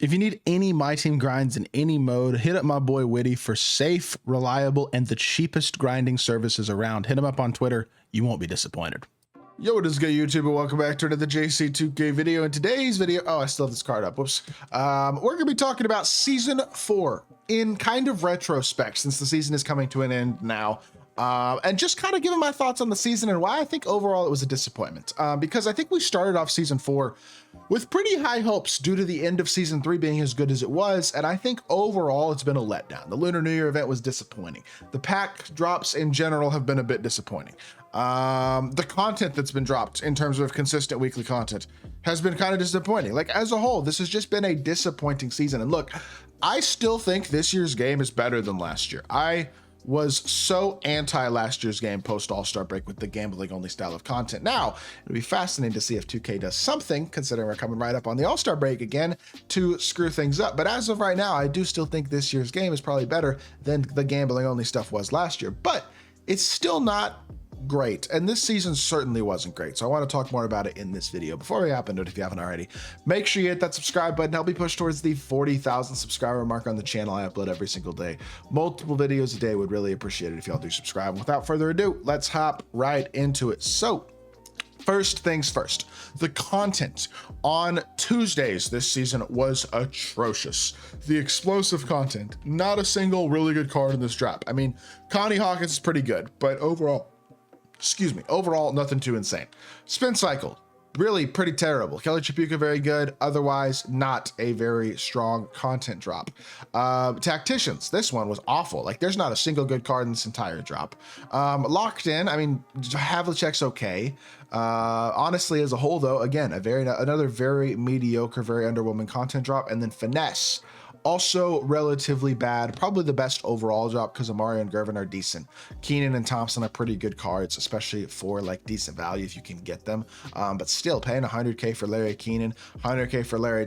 If you need any My Team grinds in any mode, hit up my boy Witty for safe, reliable, and the cheapest grinding services around. Hit him up on Twitter. You won't be disappointed. Yo, what is good, YouTube, and welcome back to another JC2K video. In today's video, oh, I still have this card up, whoops. We're gonna be talking about Season 4 in kind of retrospect, since the season is coming to an end now. And just kind of giving my thoughts on the season and why I think overall it was a disappointment. Because I think we started off Season 4 with pretty high hopes due to the end of Season 3 being as good as it was, and I think overall it's been a letdown. The Lunar New Year event was disappointing. The pack drops in general have been a bit disappointing. The content that's been dropped in terms of consistent weekly content has been kind of disappointing. Like, as a whole, this has just been a disappointing season. And look, I still think this year's game is better than last year. I was so anti last year's game post All-Star break with the gambling only style of content. Now, it'll be fascinating to see if 2K does something, considering we're coming right up on the All-Star break again, to screw things up. But as of right now, I do still think this year's game is probably better than the gambling only stuff was last year, but it's still not great, and this season certainly wasn't great. So I want to talk more about it in this video. Before we hop into it, if you haven't already, make sure you hit that subscribe button. Help me push towards the 40,000 subscriber mark on the channel. I upload every single day, multiple videos a day. Would really appreciate it if y'all do subscribe. Without further ado, let's hop right into it. So first things first, the content on Tuesdays this season was atrocious. The explosive content, not a single really good card in this drop. I mean, Connie Hawkins is pretty good, but overall, nothing too insane. Spin cycle, really pretty terrible. Kelly Chapuka, very good. Otherwise, not a very strong content drop. Tacticians, this one was awful. Like, there's not a single good card in this entire drop. Locked in, I mean, Havlicek's okay. Honestly, as a whole, though, again, another very mediocre, very underwhelming content drop. And then finesse, also relatively bad, probably the best overall drop because Amari and Gervin are decent. Keenan and Thompson are pretty good cards, especially for like decent value if you can get them. But still, paying 100K for Larry Keenan, 100K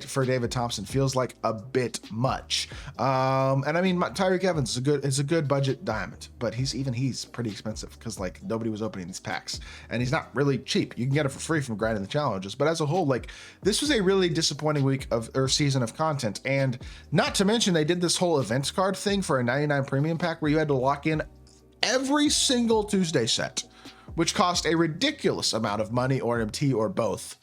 for David Thompson feels like a bit much. And I mean, Tyreek Evans is a good budget diamond, but he's pretty expensive because like nobody was opening these packs, and he's not really cheap. You can get it for free from grinding the challenges. But as a whole, like, this was a really disappointing season of content, and not to mention, they did this whole events card thing for a 99 premium pack where you had to lock in every single Tuesday set, which cost a ridiculous amount of money or MT or both.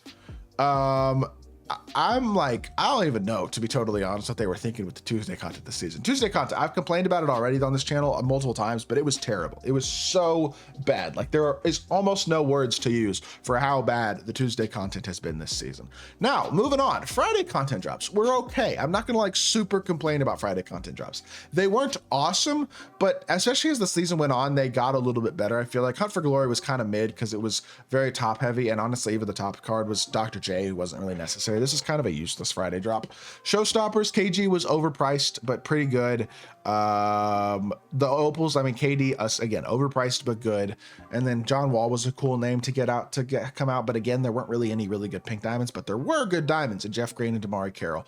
I'm like, I don't even know, to be totally honest, what they were thinking with the Tuesday content this season. Tuesday content, I've complained about it already on this channel multiple times, but it was terrible. It was so bad. Like, there is almost no words to use for how bad the Tuesday content has been this season. Now, moving on, Friday content drops were okay. I'm not gonna like super complain about Friday content drops. They weren't awesome, but especially as the season went on, they got a little bit better. I feel like Hunt for Glory was kind of mid because it was very top heavy, and honestly, even the top card was Dr. J, who wasn't really necessary. This is kind of a useless Friday drop. Showstoppers, KG was overpriced, but pretty good. The Opals, I mean, KD, us again, overpriced, but good. And then John Wall was a cool name to come out. But again, there weren't really any really good pink diamonds, but there were good diamonds in Jeff Green and Damari Carroll.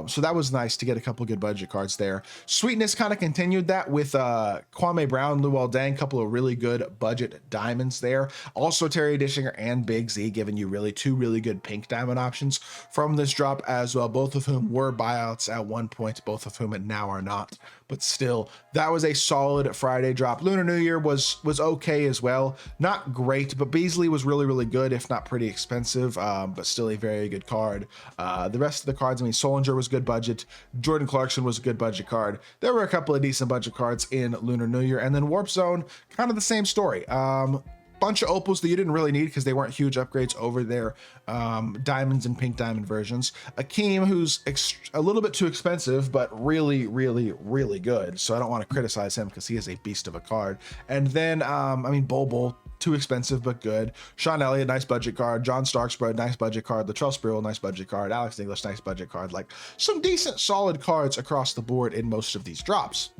So that was nice to get a couple good budget cards there. Sweetness kind of continued that with Kwame Brown, Luol Deng, couple of really good budget diamonds there. Also Terry Dishinger and Big Z giving you two really good pink diamond options from this drop as well, both of whom were buyouts at one point, both of whom now are not. But still, that was a solid Friday drop. Lunar New Year was okay as well. Not great, but Beasley was really good, if not pretty expensive, but still a very good card. The rest of the cards, I mean, Solinger was good budget. Jordan Clarkson was a good budget card. There were a couple of decent budget cards in Lunar New Year. And then Warp Zone, kind of the same story. Bunch of opals that you didn't really need because they weren't huge upgrades over their diamonds and pink diamond versions. Akeem, who's a little bit too expensive, but really good. So I don't want to criticize him because he is a beast of a card. And then, I mean, Bol, too expensive, but good. Sean Elliott, nice budget card. John Starksbro, nice budget card. Latrell Sprewell, nice budget card. Alex English, nice budget card. Like, some decent, solid cards across the board in most of these drops.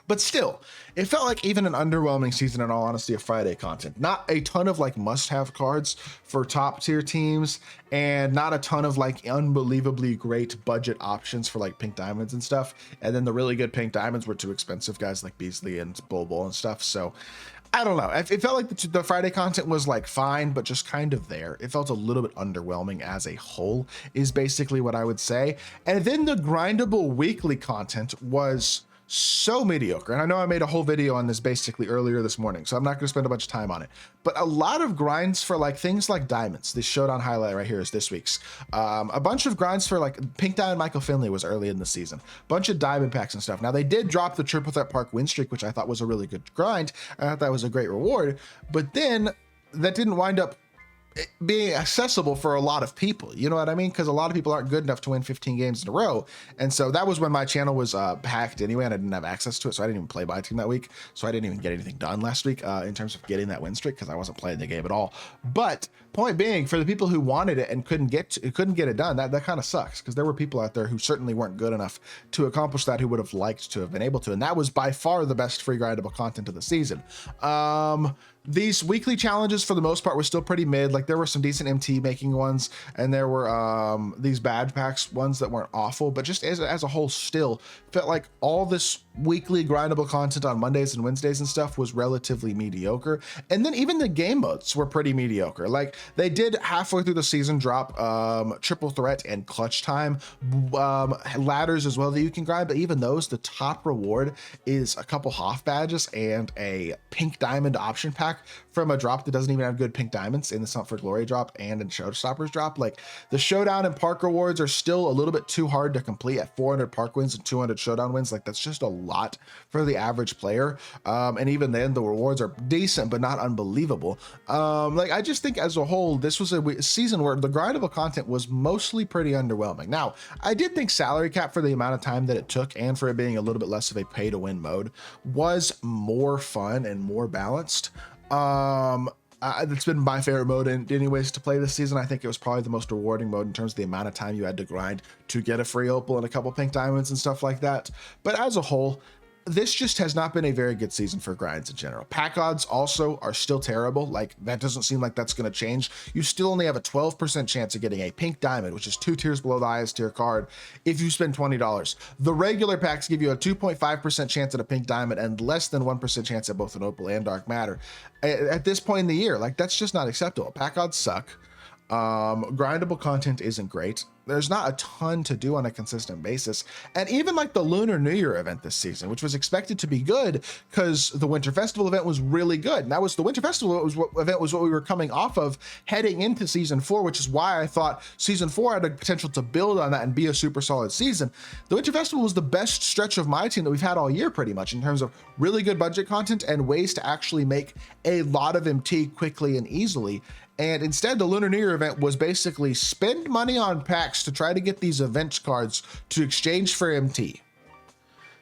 But still, it felt like even an underwhelming season, in all honesty, of Friday content. Not a ton of like must-have cards for top tier teams, and not a ton of like unbelievably great budget options for like pink diamonds and stuff. And then the really good pink diamonds were too expensive, guys like Beasley and Bol and stuff. So I don't know. It felt like the Friday content was like fine, but just kind of there. It felt a little bit underwhelming as a whole, is basically what I would say. And then the grindable weekly content was so mediocre. And I know I made a whole video on this basically earlier this morning, so I'm not going to spend a bunch of time on it. But a lot of grinds for like things like diamonds. This showdown highlight right here is this week's. A bunch of grinds for like Pink Diamond Michael Finley was early in the season. Bunch of diamond packs and stuff. Now they did drop the Triple Threat Park win streak, which I thought was a really good grind. I thought that was a great reward. But then that didn't wind up being accessible for a lot of people, you know what I mean? Because a lot of people aren't good enough to win 15 games in a row. And so that was when my channel was hacked anyway, and I didn't have access to it, so I didn't even play MyTEAM that week. So I didn't even get anything done last week in terms of getting that win streak, because I wasn't playing the game at all. But point being, for the people who wanted it and couldn't get it done, that kind of sucks, because there were people out there who certainly weren't good enough to accomplish that, who would have liked to have been able to. And that was by far the best free grindable content of the season. These weekly challenges for the most part were still pretty mid. Like there were some decent MT making ones, and there were these badge packs ones that weren't awful, but just as a whole still felt like all this weekly grindable content on Mondays and Wednesdays and stuff was relatively mediocre. And then even the game modes were pretty mediocre. Like they did halfway through the season drop triple threat and clutch time ladders as well that you can grind, but even those, the top reward is a couple Hoff badges and a pink diamond option pack from a drop that doesn't even have good pink diamonds in the Summit for Glory drop and in Showstoppers drop. Like the showdown and park rewards are still a little bit too hard to complete at 400 park wins and 200 showdown wins. Like that's just a lot for the average player. And even then the rewards are decent, but not unbelievable. Like I just think as a whole, this was a season where the grindable content was mostly pretty underwhelming. Now, I did think salary cap for the amount of time that it took and for it being a little bit less of a pay to win mode was more fun and more balanced. It's been my favorite mode anyways to play this season. I think it was probably the most rewarding mode in terms of the amount of time you had to grind to get a free opal and a couple pink diamonds and stuff like that. But as a whole, this just has not been a very good season for grinds in general. Pack odds also are still terrible. Like that doesn't seem like that's going to change. You still only have a 12% chance of getting a pink diamond, which is 2 tiers below the highest tier card, if you spend $20. The regular packs give you a 2.5% chance at a pink diamond and less than 1% chance at both an opal and dark matter. At this point in the year, like that's just not acceptable. Pack odds suck. Grindable content isn't great. There's not a ton to do on a consistent basis. And even like the Lunar New Year event this season, which was expected to be good because the Winter Festival event was really good. And that was the Winter Festival event was what we were coming off of heading into season 4, which is why I thought season 4 had the potential to build on that and be a super solid season. The Winter Festival was the best stretch of MyTEAM that we've had all year pretty much in terms of really good budget content and ways to actually make a lot of MT quickly and easily. And instead, the Lunar New Year event was basically spend money on packs to try to get these event cards to exchange for MT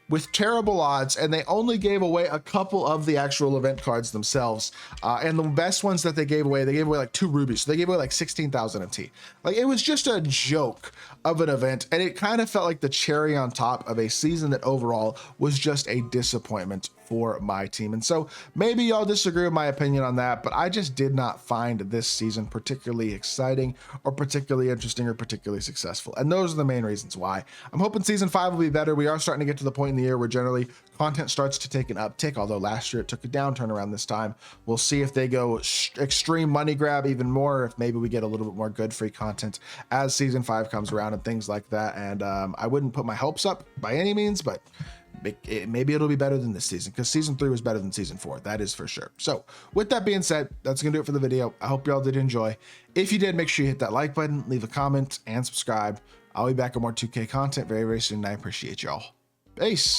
with terrible odds, and they only gave away a couple of the actual event cards themselves. And the best ones that they gave away like 2 rubies. So they gave away like 16,000 MT. Like it was just a joke of an event, and it kind of felt like the cherry on top of a season that overall was just a disappointment for MyTEAM. And so maybe y'all disagree with my opinion on that, but I just did not find this season particularly exciting or particularly interesting or particularly successful. And those are the main reasons why. I'm hoping season 5 will be better. We are starting to get to the point in the year where generally content starts to take an uptick, although last year it took a downturn around this time. We'll see if they go extreme money grab even more, if maybe we get a little bit more good free content as season 5 comes around and things like that. And I wouldn't put my hopes up by any means, but maybe it'll be better than this season, because season 3 was better than season 4, that is for sure. So with that being said, that's gonna do it for the video. I hope y'all did enjoy. If you did, make sure you hit that like button, leave a comment, and subscribe. I'll be back with more 2K content very, very soon, and I appreciate y'all. Peace.